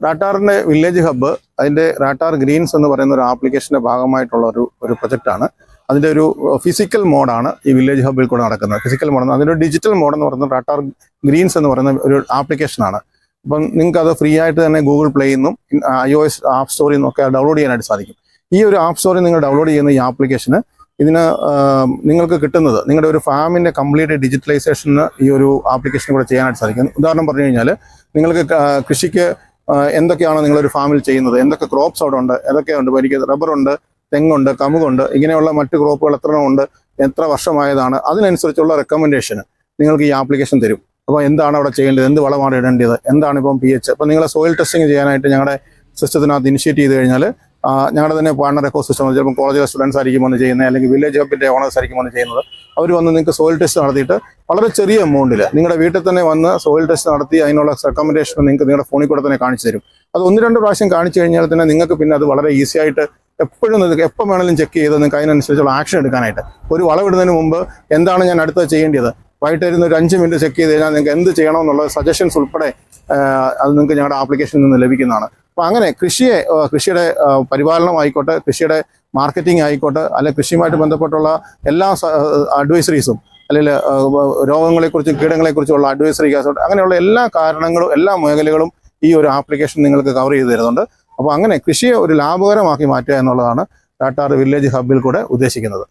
റാട്ടാറിൻ്റെ village hub അതിൻ്റെ റാട്ടാർ Green's എന്ന് പറയുന്ന ഒരു ആപ്ലിക്കേഷൻ്റെ ഭാഗമായിട്ടുള്ള ഒരു പ്രൊജക്റ്റാണ്. അതിൻ്റെ ഒരു ഫിസിക്കൽ മോഡാണ് ഈ വില്ലേജ് ഹബ്ബിൽ കൂടെ നടക്കുന്നത്. ഫിസിക്കൽ മോഡെന്ന് അതിൻ്റെ ഡിജിറ്റൽ മോഡെന്ന് പറയുന്നത് റാട്ടാർ ഗ്രീൻസ് എന്ന് പറയുന്ന ഒരു ആപ്ലിക്കേഷനാണ്. അപ്പം നിങ്ങൾക്ക് അത് ഫ്രീ ആയിട്ട് തന്നെ ഗൂഗിൾ പ്ലേയിൽ നിന്നും iOS ആപ്പ് സ്റ്റോറിൽ നിന്നൊക്കെ ഡൗൺലോഡ് ചെയ്യാനായിട്ട് സാധിക്കും. ഈ ഒരു ആപ്പ് സ്റ്റോറിൽ നിങ്ങൾ ഡൗൺലോഡ് ചെയ്യുന്ന ഈ ആപ്ലിക്കേഷന് ഇതിന് നിങ്ങൾക്ക് കിട്ടുന്നത് നിങ്ങളുടെ ഒരു ഫാമിൻ്റെ കംപ്ലീറ്റ് ഡിജിറ്റലൈസേഷന് ഈ ഒരു ആപ്ലിക്കേഷൻ കൂടെ ചെയ്യാനായിട്ട് സാധിക്കും. ഉദാഹരണം പറഞ്ഞു കഴിഞ്ഞാൽ നിങ്ങൾക്ക് കൃഷിക്ക് എന്തൊക്കെയാണോ നിങ്ങളൊരു ഫാമിൽ ചെയ്യുന്നത്, എന്തൊക്കെ ക്രോപ്സ് അവിടെ ഉണ്ട്, ഏതൊക്കെയുണ്ട്, എനിക്ക് റബ്ബറുണ്ട്, തെങ്ങുണ്ട്, കമുകുണ്ട്, ഇങ്ങനെയുള്ള മറ്റ് ക്രോപ്പുകൾ എത്ര ഉണ്ട്, എത്ര വർഷമായതാണ്, അതിനനുസരിച്ചുള്ള റെക്കമെൻഡേഷന് നിങ്ങൾക്ക് ഈ ആപ്ലിക്കേഷൻ തരും. അപ്പോൾ എന്താണ് അവിടെ ചെയ്യേണ്ടത്, എന്ത് വളമാണ് ഇടേണ്ടത്, എന്താണ് ഇപ്പം pH. അപ്പോൾ നിങ്ങളെ സോയിൽ ടെസ്റ്റിംഗ് ചെയ്യാനായിട്ട് ഞങ്ങളുടെ സിസ്റ്റത്തിനകത്ത് ഇനിഷ്യേറ്റ് ചെയ്ത് കഴിഞ്ഞാൽ ഞങ്ങളുടെ തന്നെ പാർട്ണർ എക്കോ സിസ്റ്റം, ചിലപ്പോൾ കോളേജിലെ സ്റ്റുഡൻസ് ആയിരിക്കും വന്ന് ചെയ്യുന്നത്, അല്ലെങ്കിൽ വില്ലേജ് ഹബ്ബിൻ്റെ ഓണേഴ്സ് ആയിരിക്കും വന്ന് ചെയ്യുന്നത്. അവർ വന്ന് നിങ്ങൾക്ക് സോയിൽ ടെസ്റ്റ് നടത്തിയിട്ട് വളരെ ചെറിയ എമൗണ്ടിൽ നിങ്ങളുടെ വീട്ടിൽ തന്നെ വന്ന് സോയിൽ ടെസ്റ്റ് നടത്തി അതിനുള്ള റെക്കമെൻഡേഷൻ നിങ്ങൾക്ക് നിങ്ങളുടെ ഫോണിൽ കൂടെ തന്നെ കാണിച്ചു തരും. അത് 1-2 പ്രാവശ്യം കാണിച്ചു കഴിഞ്ഞാൽ തന്നെ നിങ്ങൾക്ക് പിന്നെ അത് വളരെ ഈസി ആയിട്ട് എപ്പോഴും നിങ്ങൾക്ക് എപ്പോൾ വേണമെങ്കിലും ചെക്ക് ചെയ്ത് നിങ്ങൾക്ക് അതിനനുസരിച്ചുള്ള ആക്ഷൻ എടുക്കാനായിട്ട്. ഒരു വളമിടുന്നതിന് മുമ്പ് എന്താണ് ഞാൻ അടുത്ത ചെയ്യേണ്ടത്, വൈകിട്ടായിരുന്നു ഒരു 5 മിനിറ്റ് ചെക്ക് ചെയ്ത് കഴിഞ്ഞാൽ നിങ്ങൾക്ക് എന്ത് ചെയ്യണമെന്നുള്ള സജഷൻസ് ഉൾപ്പെടെ അത് നിങ്ങൾക്ക് ഞങ്ങളുടെ ആപ്ലിക്കേഷനിൽ നിന്ന് ലഭിക്കുന്നതാണ്. അപ്പോൾ അങ്ങനെ കൃഷിയുടെ പരിപാലനം ആയിക്കോട്ടെ, കൃഷിയുടെ മാർക്കറ്റിംഗ് ആയിക്കോട്ടെ, അല്ലെങ്കിൽ കൃഷിയുമായിട്ട് ബന്ധപ്പെട്ടുള്ള എല്ലാ അഡ്വൈസറീസും, അല്ലെങ്കിൽ രോഗങ്ങളെക്കുറിച്ചും കീടങ്ങളെക്കുറിച്ചുള്ള അഡ്വൈസറി ആയിക്കോട്ടെ, അങ്ങനെയുള്ള എല്ലാ കാരണങ്ങളും എല്ലാ മേഖലകളും ഈ ഒരു ആപ്ലിക്കേഷൻ നിങ്ങൾക്ക് കവർ ചെയ്ത് തരുന്നുണ്ട്. അപ്പോൾ അങ്ങനെ കൃഷിയെ ഒരു ലാഭകരമാക്കി മാറ്റുക എന്നുള്ളതാണ് റാട്ടാർ വില്ലേജ് ഹബ്ബിൽ കൂടെ ഉദ്ദേശിക്കുന്നത്.